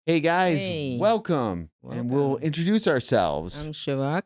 Hey guys, Hey, welcome, and we'll welcome. introduce ourselves I'm Shirak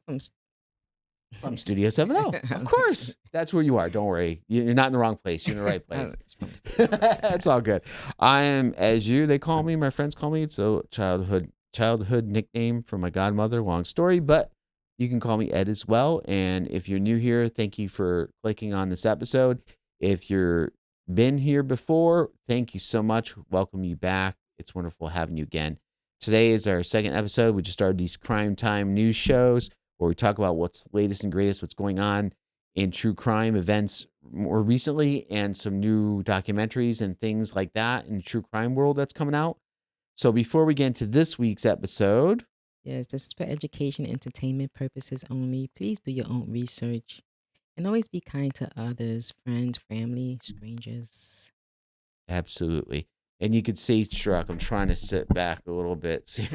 from Studio 70. Of I'm course, that's where you are. Don't worry, you're not in the wrong place. You're in the right place. it's from Studio 7. It's all good. I am as you. They call me. My friends call me. It's a childhood nickname from my godmother. Long story, but you can call me Ed as well. And if you're new here, thank you for clicking on this episode. If you're been here before, thank you so much. Welcome you back. It's wonderful having you again. Today is our second episode. We just started these crime time news shows where we talk about what's latest and greatest, what's going on in true crime events more recently, and some new documentaries and things like that in the true crime world that's coming out. So before we get into this week's episode, Yes, this is for education and entertainment purposes only. Please do your own research and always be kind to others, friends, family, strangers. absolutely. And you could see, Struck, I'm trying to sit back a little bit. See,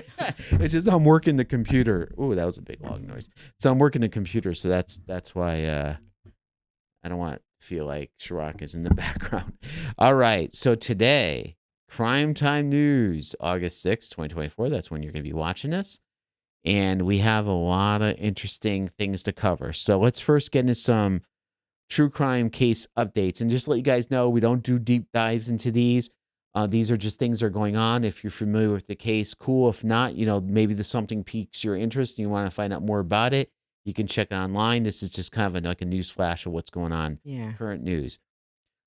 it's just I'm working the computer. Ooh, that was a big long noise. So I'm working the computer, so that's why I don't want to feel like Chirac is in the background. All right. So today, Crime Time News, August 6th, 2024. That's when you're going to be watching this. And we have a lot of interesting things to cover. So let's first get into some true crime case updates. And just to let you guys know, we don't do deep dives into these. These are just things that are going on. If you're familiar with the case, cool. If not, maybe the something piques your interest and you want to find out more about it, you can check it online. This is just kind of like a news flash of what's going on, Yeah. current news.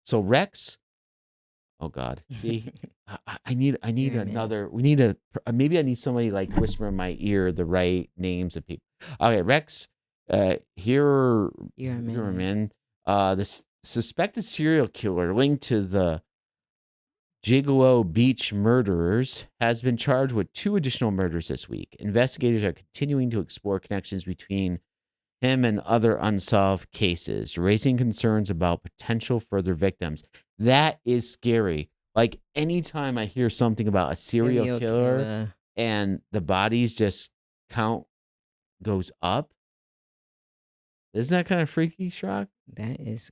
So Rex, oh God, see, I need Yeah, man. another. We need a maybe I need somebody like whisper in my ear the right names of people. Okay, Rex, here, You're a here, man. man. The suspected serial killer linked to the Gigolo Beach murderers has been charged with 2 additional murders this week. Investigators are continuing to explore connections between him and other unsolved cases, raising concerns about potential further victims. That is scary. Like anytime I hear something about a serial Serial killer killer. and the bodies just count goes up, isn't that kind of freaky, Shock? That is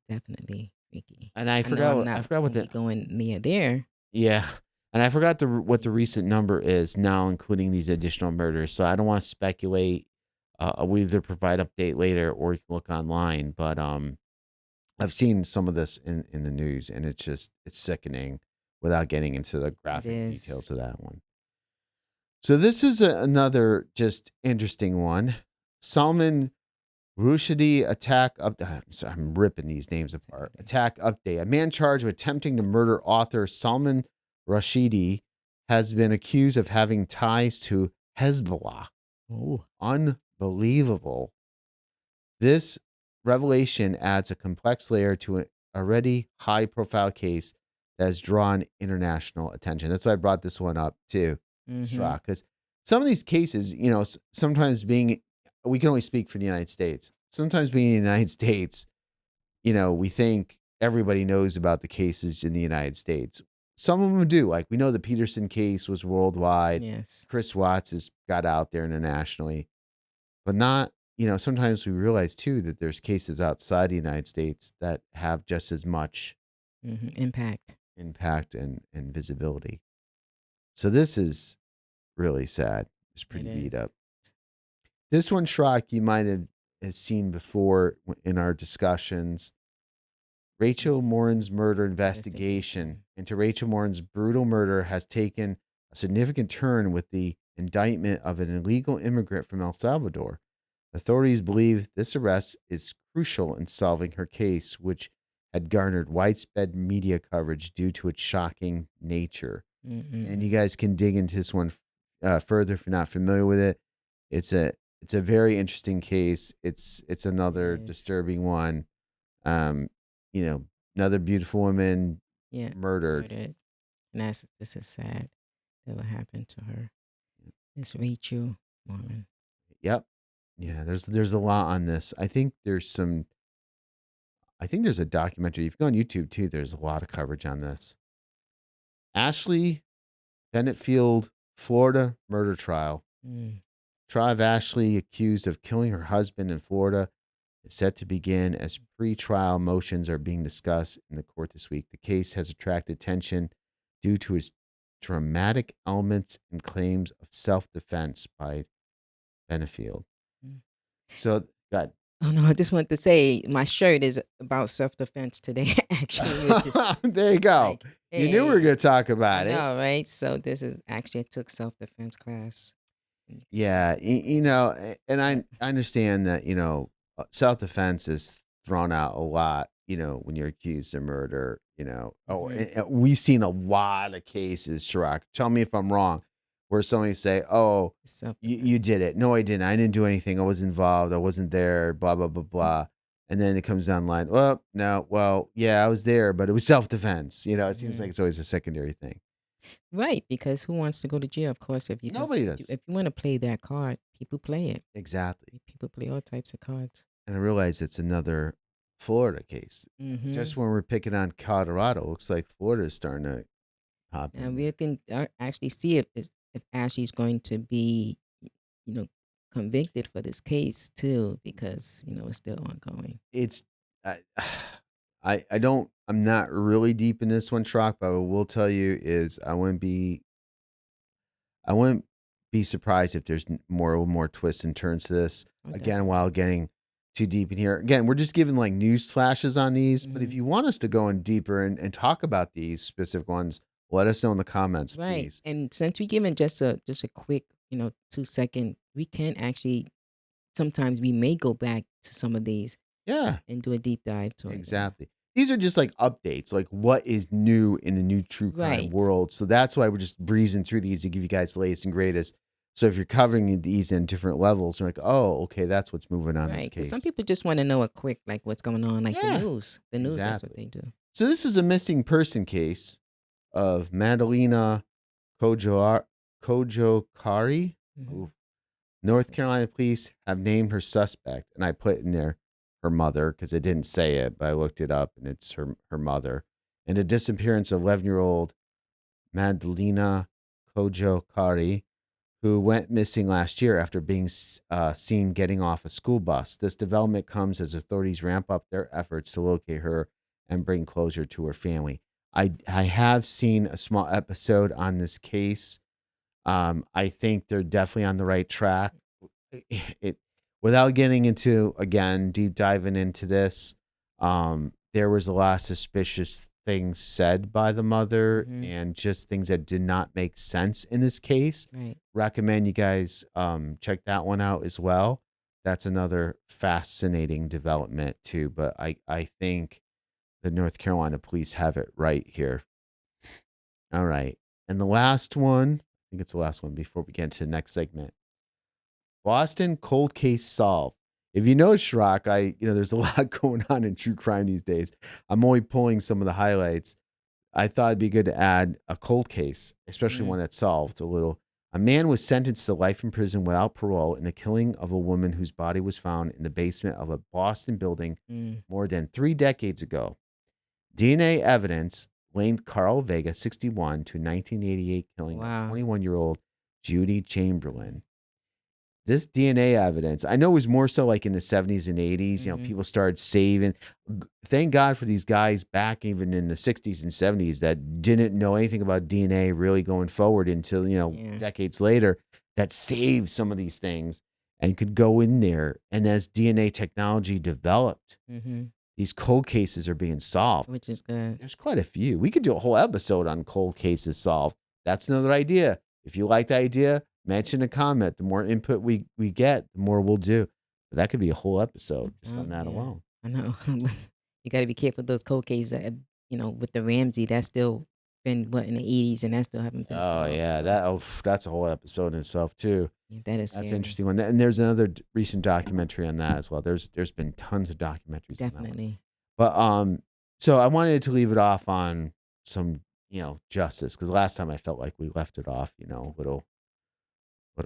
definitely freaky. And I I know forgot I'm what I not forgot what going to be the going near there. yeah, and I forgot what the Yeah. recent number is now, including these additional murders. So I don't want to speculate. We'll either provide update later or you can look online. But I've seen some of this in the news, and it's sickening without getting into the It graphic is. details of that one. So this is another just interesting one. Salman Rushdie attack up. I'm ripping these names It's apart. okay. Attack update. A man charged with attempting to murder author Salman Rushdie has been accused of having ties to Hezbollah. Oh, Unbelievable. This revelation adds a complex layer to an already high profile case that has drawn international attention. That's why I brought this one up too, mm-hmm. Shrock, because some of these cases, sometimes we can only speak for the United States. Sometimes being in the United States, we think everybody knows about the cases in the United States. Some of them do. Like we know the Peterson case was worldwide. Yes. Chris Watts has got out there internationally, but not, sometimes we realize too that there's cases outside the United States that have just as much Impact. impact and visibility. So this is really sad. It's It pretty beat is. up. This one, Shrock, you might have seen before in our discussions. Rachel Morin's murder investigation Investigation. into Rachel Morin's brutal murder has taken a significant turn with the indictment of an illegal immigrant from El Salvador. Authorities believe this arrest is crucial in solving her case, which had garnered widespread media coverage due to its shocking nature. And you Mm-mm-mm. guys can dig into this one further if you're not familiar with it. It's a it's a very interesting case. It's It another is. disturbing one. Um, another beautiful woman Yeah. murdered. Murdered. And this is sad that what happened to her. It's Rachel Morgan. Yep. Yeah, there's a lot on this. I think there's a documentary. If you go on YouTube too, there's a lot of coverage on this. Ashley Bennetfield, Florida murder trial. Mm. Trial of Ashley, accused of killing her husband in Florida, is set to begin as pre-trial motions are being discussed in the court this week. The case has attracted attention due to its dramatic elements and claims of self-defense by Benefield. Mm. So, God. Oh no, I just wanted to say my shirt is about self-defense today, actually, which is There you go. like, You knew we were hey, going to talk I about it. know, right? So this is actually I took self-defense class. And you can see. Yeah, you know, and Yep. I understand that, self defense is thrown out a lot, when you're accused of murder, Oh, Mm-hmm. we've seen a lot of cases, Chirac. Tell me if I'm wrong, where somebody say, "Oh, you Self-defense. did it." No, I didn't. I didn't do anything. I was involved. I wasn't there. Blah blah blah blah. And then it comes down the line. Well, no. Well, yeah, I was there, but it was self defense. It seems Mm-hmm. like it's always a secondary thing. Right, because who wants to go to jail? Of course, if you can, Nobody does. if you want to play that card, people play it. Exactly. People play all types of cards. And I realize it's another Florida case. Mm-hmm. Just when we're picking on Colorado, looks like Florida is starting to hop in And there. we can actually see if Ashley's going to be, you know, convicted for this case too, because it's still ongoing. It's I, I don't I'm not really deep in this one, Trock, but what I will tell you is I wouldn't be surprised if there's more twists and turns to this. Oh, Again, definitely. while getting too deep in here. Again, we're just giving like news flashes on these, but if Hmm. you want us to go in deeper and talk about these specific ones, let us know in the comments, Right. please. And since we given just a quick, 2-second, we can actually sometimes we may go back to some of these Yeah. and do a deep dive toward them. Exactly. These are just like updates, like what is new in the new true crime Right. world. So that's why we're just breezing through these to give you guys the latest and greatest. So if you're covering these in different levels, you're like, oh, okay, that's what's moving on this Right. Because some case. people just want to know a quick, like what's going on, like the Yeah, news. The news, that's what exactly. they do. So this is a missing person case of Madalena Kojo Kojokari. Hmm. Ooh. North Carolina police have named her suspect, and I put in there her mother because it didn't say it, but I looked it up, and it's her mother. And the disappearance of 11-year-old Madalena Kojo Kari, who went missing last year after being seen getting off a school bus. This development comes as authorities ramp up their efforts to locate her and bring closure to her family. I have seen a small episode on this case. I think they're definitely on the right track. It without getting into again deep diving into this, there was a lot of suspicious things said by the mother Hmm. and just things that did not make sense in this case. Right. Recommend you guys check that one out as well. That's another fascinating development too. But I think the North Carolina police have it right here. All right. And the last one, I think it's the last one before we get into the next segment. Boston cold case solved. If you know Shrock, there's a lot going on in true crime these days. I'm only pulling some of the highlights. I thought it'd be good to add a cold case, especially Mm, one that's solved a little. A man was sentenced to life in prison without parole in the killing of a woman whose body was found in the basement of a Boston building mm. more than 3 decades ago. DNA evidence linked Carl Vega, 61, to 1988 killing of Wow. 21-year-old Judy Chamberlain. This DNA evidence, I know it was more so like in the 70s and 80s, Mm-hmm. people started saving. Thank God for these guys back even in the 60s and 70s that didn't know anything about DNA really going forward until, Yeah. decades later that saved some of these things and could go in there. And as DNA technology developed, Mm-hmm. these cold cases are being solved. Which is good. There's quite a few. We could do a whole episode on cold cases solved. That's another idea. If you like the idea, mention a comment. The more input we get, the more we'll do. But that could be a whole episode just Oh on that yeah, alone. I know. You got to be careful with those cold cases. With the Ramsey, that's still been what in the 80s, and that still haven't been Oh solved. yeah, So that's a whole episode in itself too. yeah, that is That's an scary. interesting one. And there's another recent documentary on that as well. There's been tons of documentaries on that one. Definitely. But so I wanted to leave it off on some justice because last time I felt like we left it off a little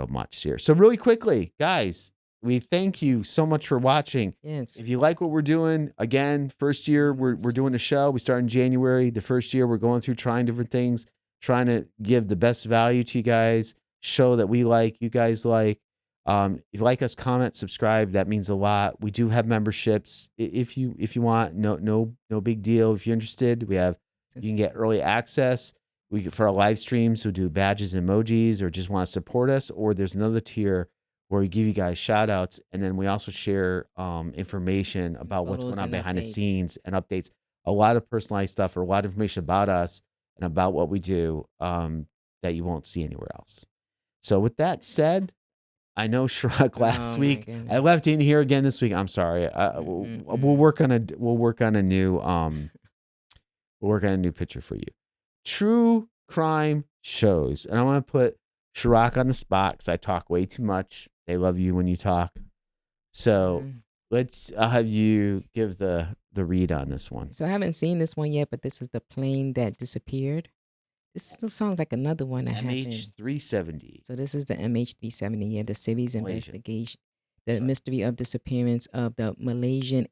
much here. So really quickly, guys, we thank you so much for watching. Yes. If you like what we're doing, again, first year we're doing a show. We start in January. The first year we're going through trying different things, trying to give the best value to you guys, show that we like, you guys like. If you like us, comment, subscribe. That means a lot. We do have memberships. If you want, no big deal. If you're interested, you can get early access. for our live streams, we'll do badges, emojis, or just want to support us. Or there's another tier where we give you guys shout outs, and then we also share information about what's going Photos on and behind the updates. scenes and updates. A lot of personalized stuff or a lot of information about us and about what we do that you won't see anywhere else. So with that said, I know Shrug last Oh my week. I left goodness. in here again this week. I'm sorry. We'll Mm-mm-mm. work on a new we'll work on a new picture for you. True crime shows, and I want to put Chirac on the spot because I talk way too much. They love you when you talk, so Mm. I'll have you give the read on this one. So I haven't seen this one yet, but this is the plane that disappeared. This still sounds like another one that happened. MH370, So this is the MH370. Yeah, the series Malaysian. investigation, That's the right. mystery of disappearance of the Malaysian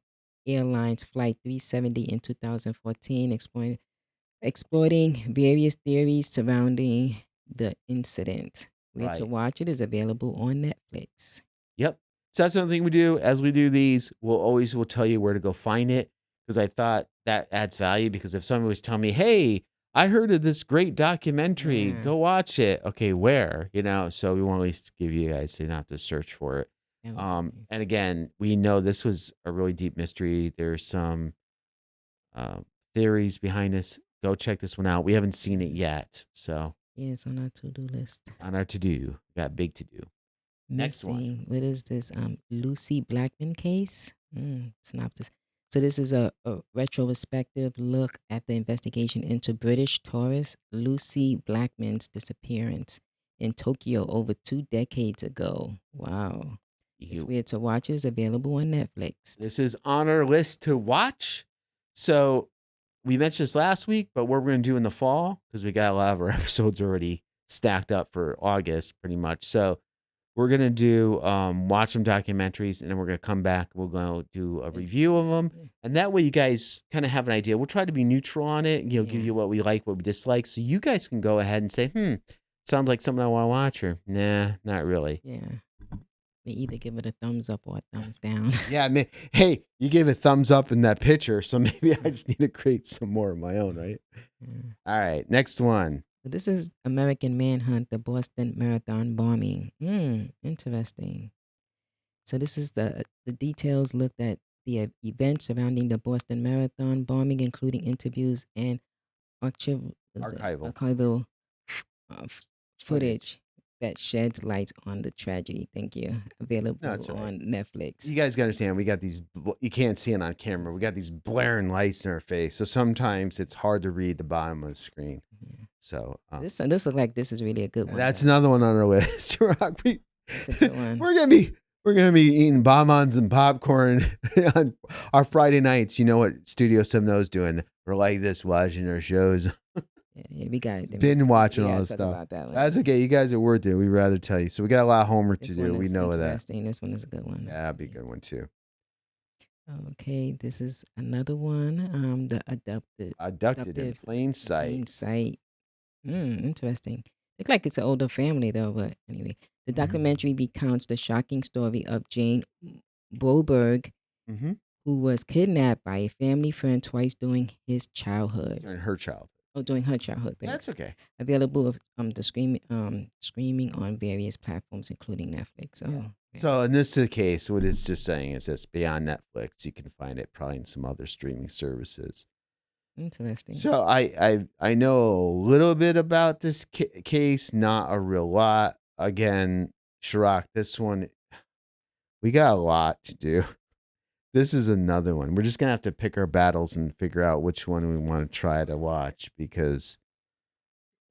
Airlines Flight 370 in 2014, exploring various theories surrounding the incident. Where to Right. watch it is available on Netflix. Yep. So that's another thing we do. As we do these, we'll tell you where to go find it because I thought that adds value. Because if someone was telling me, "Hey, I heard of this great documentary, Yeah, go watch it," okay, where? So we want to at least give you guys so you don't have to search for it. evidently. And again, we know this was a really deep mystery. There's some uh, theories behind this. Go check this one out. We haven't seen it Mhm. yet, so Yeah, it's on our to-do list. on our to do, got big to do. Next one. Missing. What is this? Lucy Blackman case. Synopsis. So this is a retrospective look at the investigation into British tourist Lucy Blackman's disappearance in Tokyo over 2 decades ago. Wow. It's You weird to watch. Is available on Netflix. This is on our list to watch. So we mentioned this last week, but what we're going to do in the fall, because we got a lot of our episodes already stacked up for August pretty much. So we're going to do watch some documentaries, and then we're going to come back. We're going to do a review of them. And that way you guys kind of have an idea. We'll try to be neutral on it, give Yeah. you what we like, what we dislike. So you guys can go ahead and say, sounds like something I want to watch, or nah, not really. Yeah. We either give it a thumbs up or a thumbs down. Yeah, hey, you gave a thumbs up in that picture, so maybe I just need to create some more of my own, right? Yeah. All right, next one. So this is American Manhunt, the Boston Marathon bombing. Interesting. So this is the details looked at the events surrounding the Boston Marathon bombing, including interviews and Archival archival uh, f- footage. footage that sheds light on the tragedy. Thank you. No, Available it's all right. on Netflix. You guys got to understand, we got these, you can't see it on camera. We got these blaring lights in our face. So sometimes it's hard to read the bottom of the screen. Mhm. So This looks like this is really a good one. that's Though. another one on our list. It's a good one. We're gonna be eating bonbons and popcorn on our Friday nights. You know what Studio 70 is doing? We're like this watching our shows. Yeah, we got it. Been watching We all gotta this talk stuff. about that one. That's okay. You guys are worth it. We'd rather tell you. So we got a lot of homework to This do. one We is know that. interesting. This one is a good one. Yeah, that'd be a good one too. Okay, this is another one. The Abducted in plain sight. plain sight. Interesting. Look like it's an older family though, but anyway, the documentary recounts the shocking story of Jane Boberg, Mm-hmm. who was kidnapped by a family friend twice during his childhood. During her childhood. Oh, during her childhood. That's Thanks. okay. Available of the streaming on various platforms, including Netflix. Oh, yeah. So in this case, what it's just saying is this: beyond Netflix, you can find it probably in some other streaming services. Interesting. So I know a little bit about this case, not a real lot. Again, Chirac, this one we got a lot to do. This is another one. We're just gonna have to pick our battles and figure out which one we want to try to watch because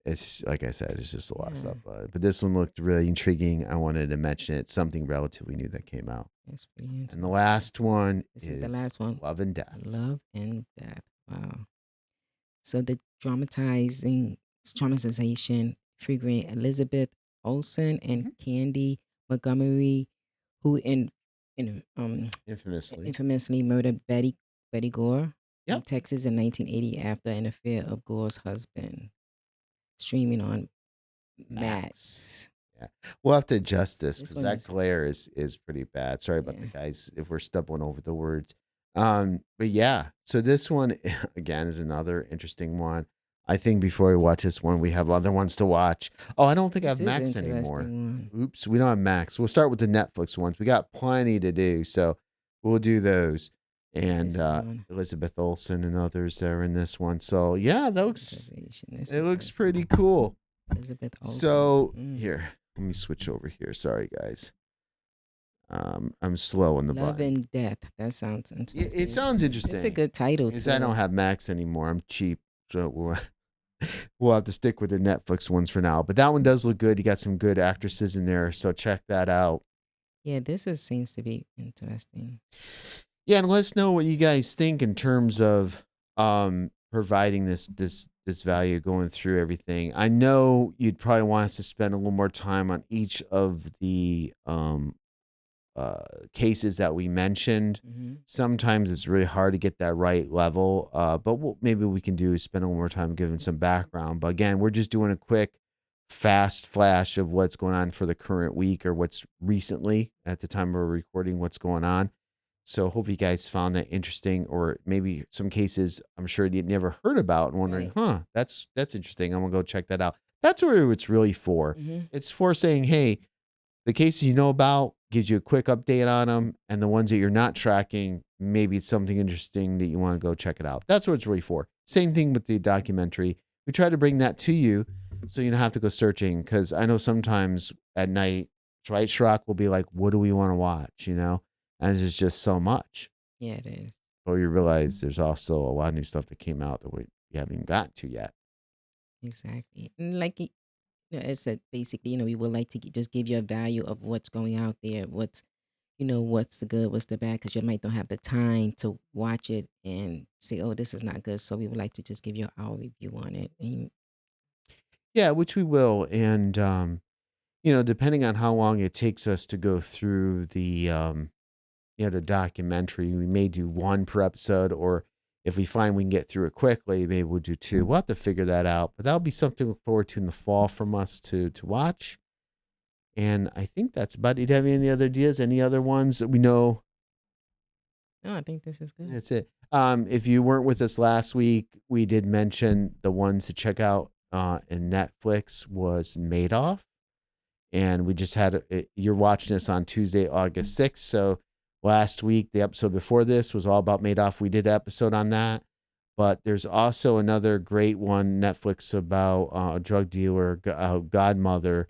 it's like I said, it's just a lot of stuff. But this one looked really intriguing. I wanted to mention it. Something relatively new that came out. That's pretty interesting. And the last one This is the last one. Love and Death. Love and Death. Wow. So the traumatization figuring Elizabeth Olsen and Candy Montgomery, who Infamously murdered Betty Gore in Yep. Texas in 1980 after an affair of Gore's husband. Streaming on Max. Yeah, we'll have to adjust this because one that is- glare is pretty bad. Sorry about the Yeah. guys if we're stumbling over the words. But yeah, so this one again is another interesting one. I think before we watch this one, we have other ones to watch. Oh, I don't think I This have is an Max anymore. interesting one. Oops, we don't have Max. We'll start with the Netflix ones. We got plenty to do, so we'll do those. And This is one. Elizabeth Olsen and others that are in this one. So yeah, that Conversation. This it is looks pretty cool. Elizabeth Olsen. So here, let me switch over here. Sorry, guys. I'm slow on the Love button. and Death. That sounds interesting. It sounds It's interesting. a good title Because too. I don't have Max anymore. I'm cheap, so we'll have to stick with the Netflix ones for now. But that one does look good. You got some good actresses in there, so check that out. Yeah, seems to be interesting. Yeah, and let us know what you guys think in terms of providing this value, going through everything. I know you'd probably want us to spend a little more time on each of the cases that we mentioned. Mm-hmm. Sometimes it's really hard to get that right level, but what maybe we can do is spend a little more time giving some background. But again, we're just doing a quick, fast flash of what's going on for the current week or what's recently at the time we're recording what's going on. So hope you guys found that interesting, or maybe some cases I'm sure you never heard about and wondering, Right. that's interesting. I'm gonna go check that out. That's what it's really for. Mm-hmm. It's for saying, hey, the cases you know about gives you a quick update on them, and the ones that you're not tracking, maybe it's something interesting that you want to go check it out. That's what it's really for. Same thing with the documentary. We try to bring that to you so you don't have to go searching, because I know sometimes at night, right, Shrock will be like, what do we want to watch, And there's just so much. Yeah, it is. Or you realize there's also a lot of new stuff that came out that we haven't even gotten to yet. Exactly. And like as said, basically, we would like to just give you a value of what's going out there, what's what's the good, what's the bad, because you might don't have the time to watch it and say, oh, this is not good. So we would like to just give you our review on it. And Yeah, which we will. And, depending on how long it takes us to go through the documentary, we may do one per episode, or if we find we can get through it quickly, maybe we'll do two. We'll have to figure that out, but that'll be something to look forward to in the fall from us to watch. And I think that's about it. Do you have any other ideas? Any other ones that we know? no, I think this is good. That's it. If you weren't with us last week, we did mention the ones to check out in Netflix was Madoff. And we just had you're watching this on Tuesday, August 6th. So last week, the episode before this was all about Madoff. We did an episode on that. But there's also another great one, Netflix, about a drug dealer, godmother.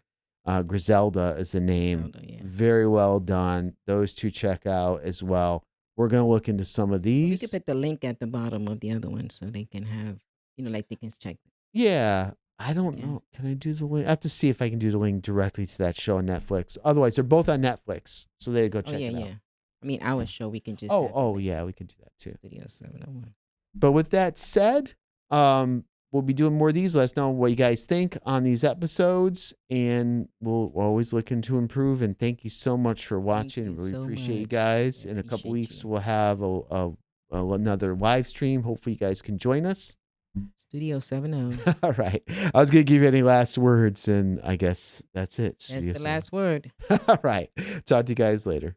Griselda is the name. Griselda, yeah. Very well done. Those two check out as well. We're going to look into some of We these. could put the link at the bottom of the other one so they can have, like they can check. Yeah. I don't know. Can I do the link? I have to see if I can do the link directly to that show on Netflix. Otherwise, they're both on Netflix. So there you go. Check it out. Yeah. I mean, our show, we can just. Yeah, we can do that too. Studio 701. But with that said, we'll be doing more of these. Let us know what you guys think on these episodes, and we'll always looking to improve. And thank you so much for watching. Really appreciate you guys. In a couple weeks, we'll have another live stream. Hopefully, you guys can join us. Studio 70. All right. I was going to give you any last words, and I guess that's it. That's the last word. All right. Talk to you guys later.